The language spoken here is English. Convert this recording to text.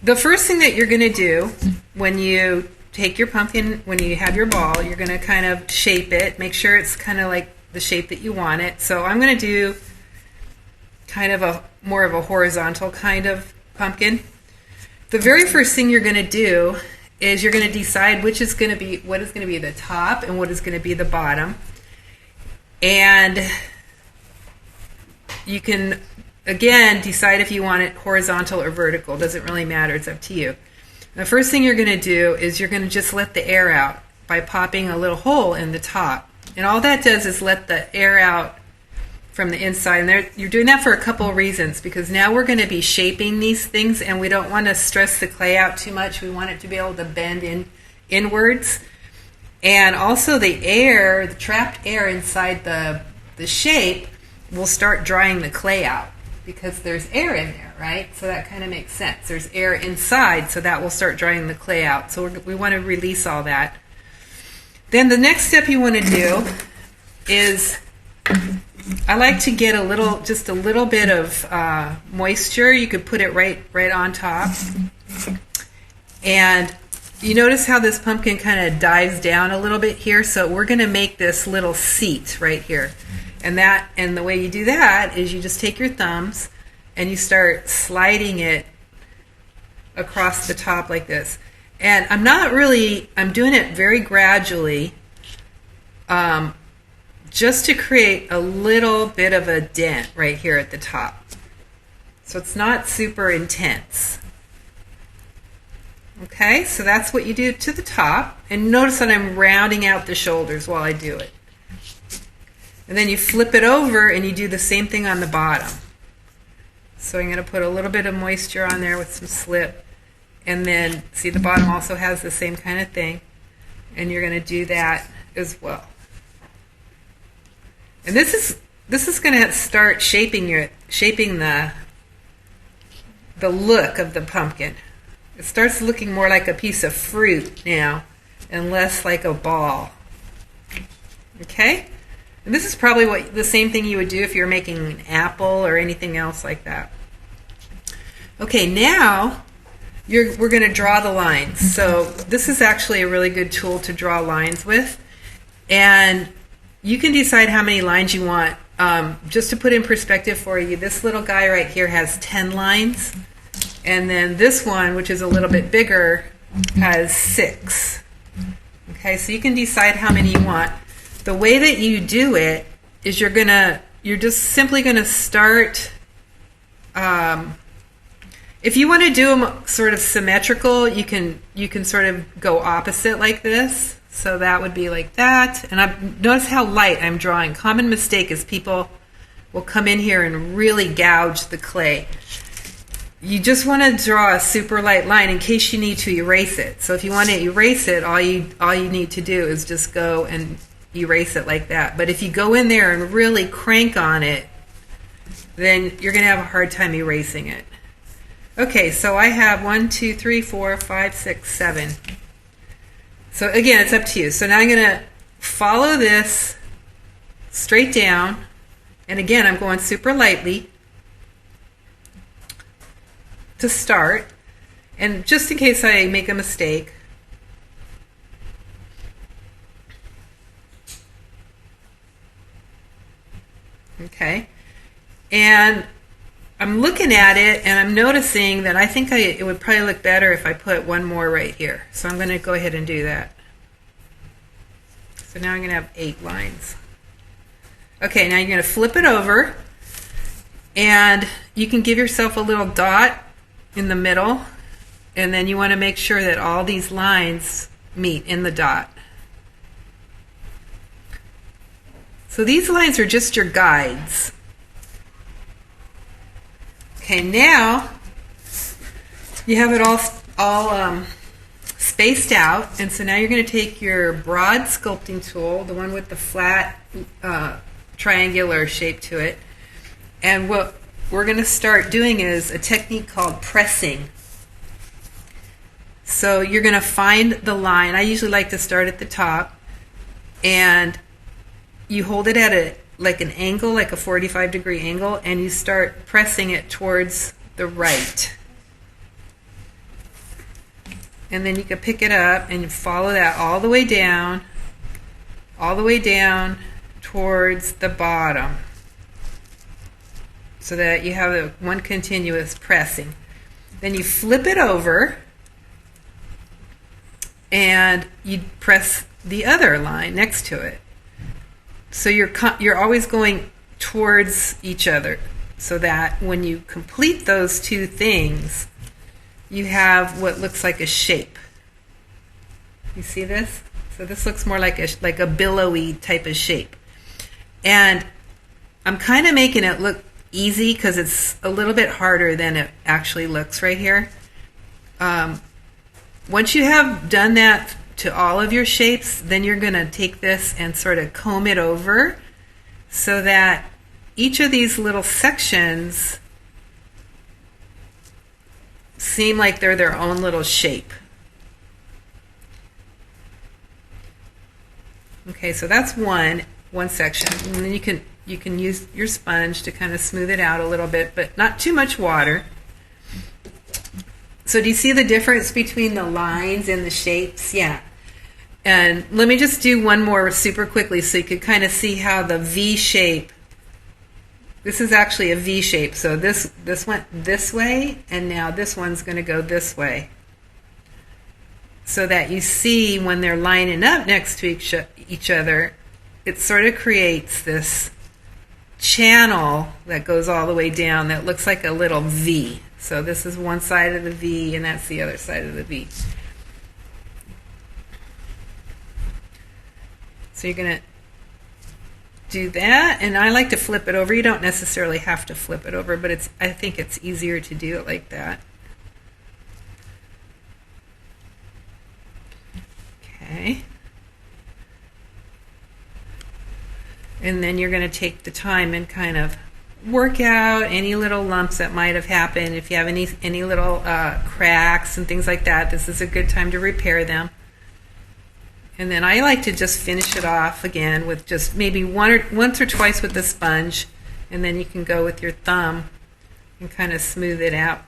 the first thing that you're going to do when you take your pumpkin, when you have your ball, you're going to kind of shape it. Make sure it's kind of like the shape that you want it. So I'm going to do kind of a more of a horizontal kind of pumpkin. The very first thing you're going to do is you're going to decide what is going to be the top and what is going to be the bottom. And you can, again, decide if you want it horizontal or vertical. Doesn't really matter. It's up to you. The first thing you're going to do is you're going to just let the air out by popping a little hole in the top. And all that does is let the air out from the inside. And you're doing that for a couple of reasons, because now we're going to be shaping these things and we don't want to stress the clay out too much. We want it to be able to bend inwards. And also the trapped air inside the shape will start drying the clay out because there's air in there, right? So that kind of makes sense. There's air inside, so that will start drying the clay out. So we want to release all that. Then the next step you want to do is, I like to get just a little bit of moisture. You could put it right on top. And you notice how this pumpkin kind of dives down a little bit here? So we're going to make this little seat right here. And the way you do that is you just take your thumbs and you start sliding it across the top like this. And I'm doing it very gradually, just to create a little bit of a dent right here at the top. So it's not super intense. Okay, so that's what you do to the top. And notice that I'm rounding out the shoulders while I do it. And then you flip it over and you do the same thing on the bottom. So I'm going to put a little bit of moisture on there with some slip. And then, see, the bottom also has the same kind of thing. And you're going to do that as well. And this is going to start shaping the look of the pumpkin. It starts looking more like a piece of fruit now and less like a ball. Okay? And this is probably the same thing you would do if you're making an apple or anything else like that. Okay, now we're going to draw the lines. So this is actually a really good tool to draw lines with. And you can decide how many lines you want. Just to put in perspective for you, this little guy right here has 10 lines. And then this one, which is a little bit bigger, has 6. Okay, so you can decide how many you want. The way that you do it is you're just simply going to start, if you want to do them sort of symmetrical, you can sort of go opposite like this. So that would be like that. And notice how light I'm drawing. Common mistake is people will come in here and really gouge the clay. You just want to draw a super light line in case you need to erase it. So if you want to erase it, all you need to do is just go and erase it like that. But if you go in there and really crank on it, then you're going to have a hard time erasing it. Okay, so I have 1, 2, 3, 4, 5, 6, 7. So again, it's up to you. So now I'm going to follow this straight down. And again, I'm going super lightly to start. And just in case I make a mistake, okay, and I'm looking at it and I'm noticing that I think it would probably look better if I put one more right here. So I'm going to go ahead and do that. So now I'm going to have 8 lines. Okay, now you're going to flip it over and you can give yourself a little dot in the middle, and then you want to make sure that all these lines meet in the dot. So these lines are just your guides. Okay, now you have it all spaced out, and so now you're going to take your broad sculpting tool, the one with the flat triangular shape to it, and what we're going to start doing is a technique called pressing. So you're going to find the line. I usually like to start at the top, and you hold it at like an angle, like a 45-degree angle, and you start pressing it towards the right. and then you can pick it up and follow that all the way down towards the bottom, so that you have one continuous pressing. Then you flip it over and you press the other line next to it. So you're always going towards each other, so that when you complete those two things, you have what looks like a shape. You see this? So this looks more like a billowy type of shape. And I'm kind of making it look easy because it's a little bit harder than it actually looks right here. Once you have done that to all of your shapes, then you're going to take this and sort of comb it over so that each of these little sections seem like they're their own little shape. Okay, so that's one section. And then you can use your sponge to kind of smooth it out a little bit, but not too much water. So do you see the difference between the lines and the shapes? Yeah. And let me just do one more super quickly so you could kind of see how the V shape, this is actually a V shape. So this went this way, and now this one's going to go this way. So that you see when they're lining up next to each other, it sort of creates this channel that goes all the way down that looks like a little V. So this is one side of the V, and that's the other side of the V. So you're going to do that, and I like to flip it over. You don't necessarily have to flip it over, but I think it's easier to do it like that. Okay. And then you're going to take the time and kind of work out any little lumps that might have happened. If you have any little cracks and things like that, this is a good time to repair them. And then I like to just finish it off again with just maybe once or twice with the sponge, and then you can go with your thumb and kind of smooth it out.